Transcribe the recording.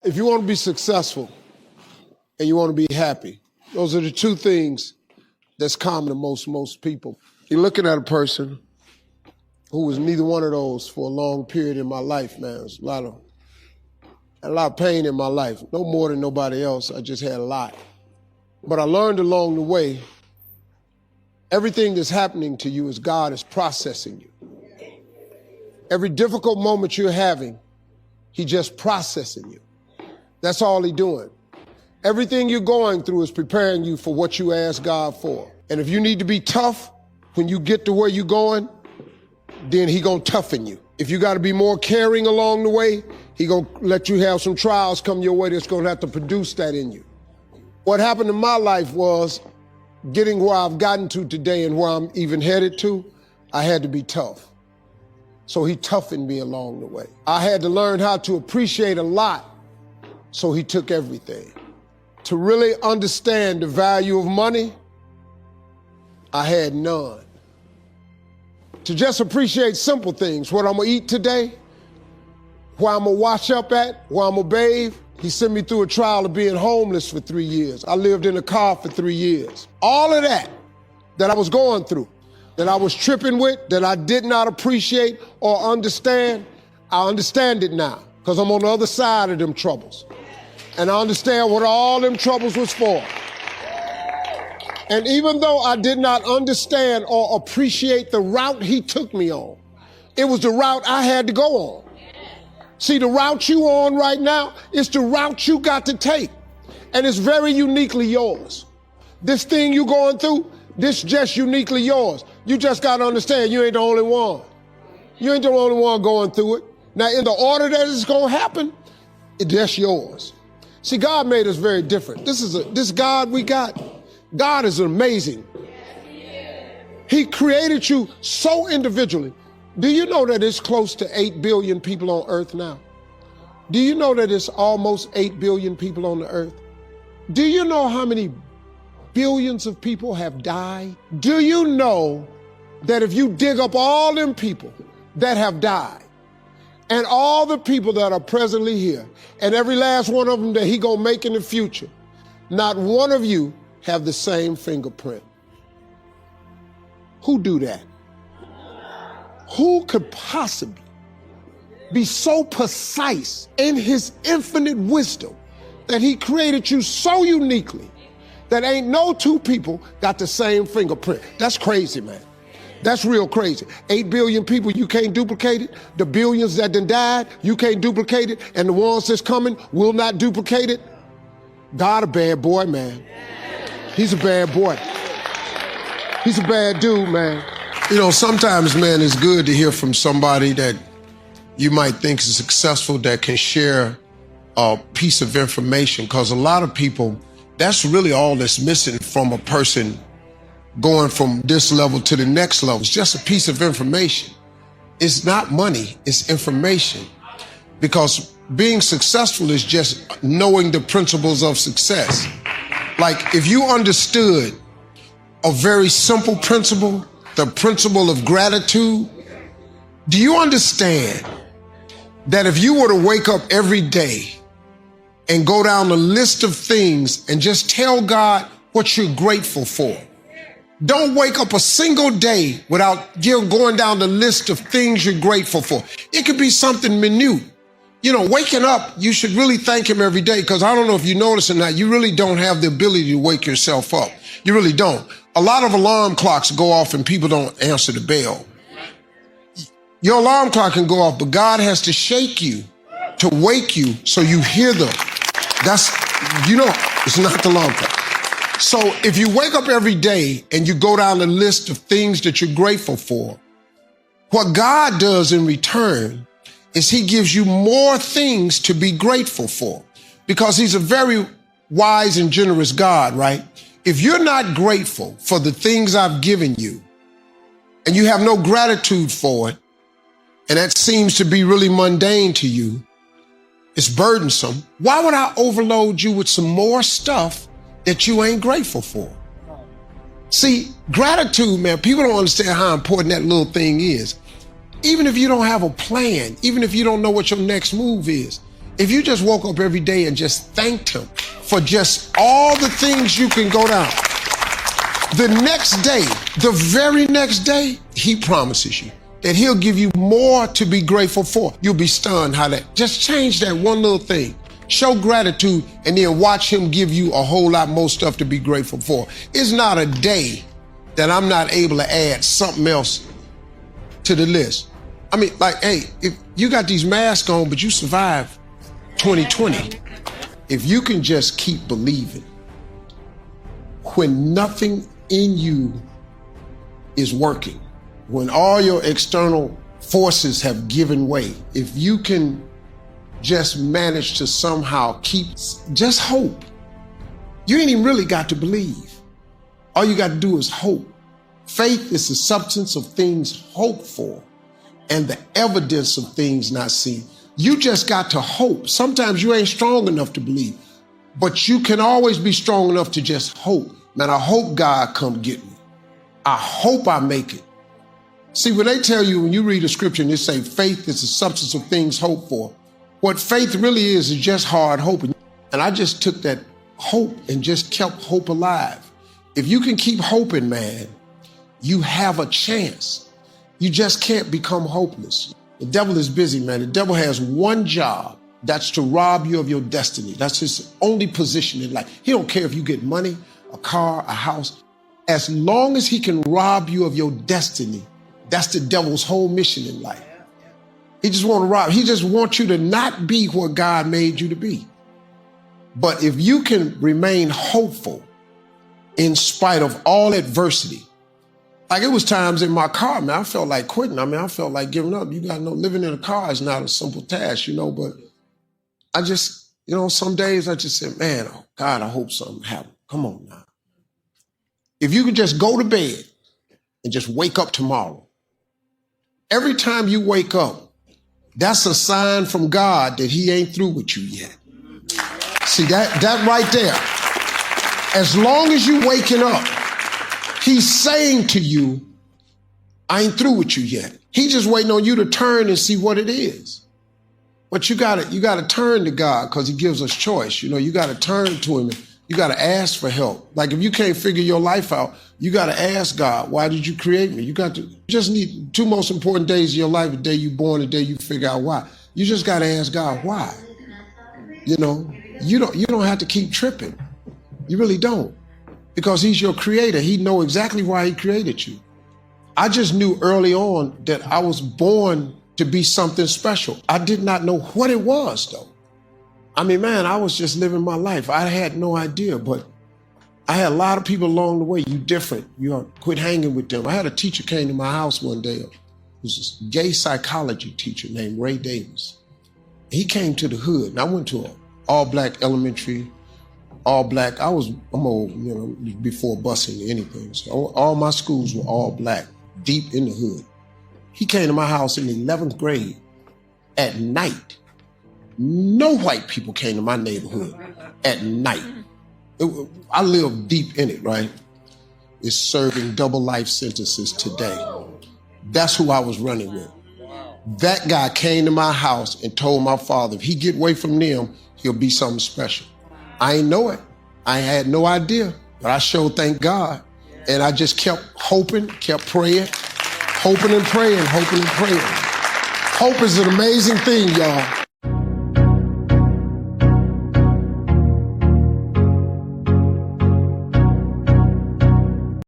If you want to be successful and you want to be happy, those are the two things that's common to most people. You're looking at a person who was neither one of those for a long period in my life, man. There's a lot of pain in my life. No more than nobody else. I just had a lot. But I learned along the way, everything that's happening to you is God is processing you. Every difficult moment you're having, He just processing you. That's all He's doing. Everything you're going through is preparing you for what you ask God for. And if you need to be tough when you get to where you're going, then He gonna toughen you. If you gotta be more caring along the way, He gonna let you have some trials come your way that's gonna have to produce that in you. What happened in my life was getting where I've gotten to today and where I'm even headed to, I had to be tough. So He toughened me along the way. I had to learn how to appreciate a lot, so He took everything. To really understand the value of money, I had none. To just appreciate simple things, what I'm gonna eat today, where I'm gonna wash up at, where I'm gonna bathe. He sent me through a trial of being homeless for 3 years. I lived in a car for 3 years. All of that I was going through, that I was tripping with, that I did not appreciate or understand, I understand it now, because I'm on the other side of them troubles. And I understand what all them troubles was for. And even though I did not understand or appreciate the route He took me on, it was the route I had to go on. See, the route you on right now is the route you got to take. And it's very uniquely yours. This thing you going through, this just uniquely yours. You just got to understand you ain't the only one. You ain't the only one going through it. Now, in the order that it's going to happen, it's just yours. See, God made us very different. This God we got, God is amazing. He created you so individually. Do you know that it's close to 8 billion people on earth now? Do you know that it's almost 8 billion people on the earth? Do you know how many billions of people have died? Do you know that if you dig up all them people that have died, and all the people that are presently here, and every last one of them that He gonna make in the future, not one of you have the same fingerprint? Who do that? Who could possibly be so precise in His infinite wisdom that He created you so uniquely that ain't no two people got the same fingerprint? That's crazy, man. That's real crazy. 8 billion people, you can't duplicate it. The billions that done died, you can't duplicate it. And the ones that's coming will not duplicate it. God a bad boy, man. He's a bad boy. He's a bad dude, man. You know, sometimes, man, it's good to hear from somebody that you might think is successful that can share a piece of information, because a lot of people, that's really all that's missing from a person going from this level to the next level. It's just a piece of information. It's not money, it's information. Because being successful is just knowing the principles of success. Like if you understood a very simple principle, the principle of gratitude, do you understand that if you were to wake up every day and go down the list of things and just tell God what you're grateful for? Don't wake up a single day without you going down the list of things you're grateful for. It could be something minute. You know, waking up, you should really thank Him every day, because I don't know if you notice or not, you really don't have the ability to wake yourself up. You really don't. A lot of alarm clocks go off and people don't answer the bell. Your alarm clock can go off, but God has to shake you to wake you so you hear them. That's, you know, it's not the alarm clock. So if you wake up every day and you go down the list of things that you're grateful for, what God does in return is He gives you more things to be grateful for, because He's a very wise and generous God, right? If you're not grateful for the things I've given you and you have no gratitude for it, and that seems to be really mundane to you, it's burdensome, why would I overload you with some more stuff that you ain't grateful for? See, gratitude, man, people don't understand how important that little thing is. Even if you don't have a plan, even if you don't know what your next move is, If you just woke up every day and just thanked him for just all the things you can go down, the next day, the very next day, he promises you that he'll give you more to be grateful for. You'll be stunned how that, just change that one little thing. Show gratitude and then watch him give you a whole lot more stuff to be grateful for. It's not a day that I'm not able to add something else to the list. I mean, like, hey, if you got these masks on, but you survived 2020, if you can just keep believing, when nothing in you is working, when all your external forces have given way, if you can just manage to somehow keep just hope, you ain't even really got to believe. All you got to do is hope. Faith is the substance of things hoped for and the evidence of things not seen. You just got to hope. Sometimes you ain't strong enough to believe, but you can always be strong enough to just hope. Man, I hope God come get me. I hope I make it. See, when they tell you, when you read the scripture and they say faith is the substance of things hoped for, what faith really is just hard hoping. And I just took that hope and just kept hope alive. If you can keep hoping, man, you have a chance. You just can't become hopeless. The devil is busy, man. The devil has one job. That's to rob you of your destiny. That's his only position in life. He don't care if you get money, a car, a house. As long as he can rob you of your destiny, that's the devil's whole mission in life. He just want to rob. He just wants you to not be what God made you to be. But if you can remain hopeful in spite of all adversity, like it was times in my car, man, I felt like quitting. I felt like giving up. You got to know, living in a car is not a simple task, but I just, some days I just said, man, oh God, I hope something happens. Come on now. If you could just go to bed and just wake up tomorrow, every time you wake up, that's a sign from God that he ain't through with you yet. See, that right there, as long as you waking up, he's saying to you, I ain't through with you yet. He just waiting on you to turn and see what it is. But you gotta turn to God because he gives us choice. You gotta turn to him. You gotta ask for help. Like if you can't figure your life out, you gotta ask God, why did you create me? You just need two most important days of your life, the day you born, the day you figure out why. You just gotta ask God why. You don't have to keep tripping. You really don't. Because he's your creator. He know exactly why he created you. I just knew early on that I was born to be something special. I did not know what it was though. I mean, man, I was just living my life. I had no idea, but I had a lot of people along the way. You different. Quit hanging with them. I had a teacher came to my house one day. It was a gay psychology teacher named Ray Davis. He came to the hood, and I went to an all-black elementary, all-black. I'm old, before busing or anything. So all my schools were all black, deep in the hood. He came to my house in the 11th grade at night. No white people came to my neighborhood at night. I lived deep in it, right? It's serving double life sentences today. That's who I was running with. That guy came to my house and told my father, if he get away from them, he'll be something special. I ain't know it. I had no idea, but I sure thank God. And I just kept hoping, kept praying, hoping and praying, hoping and praying. Hope is an amazing thing, y'all.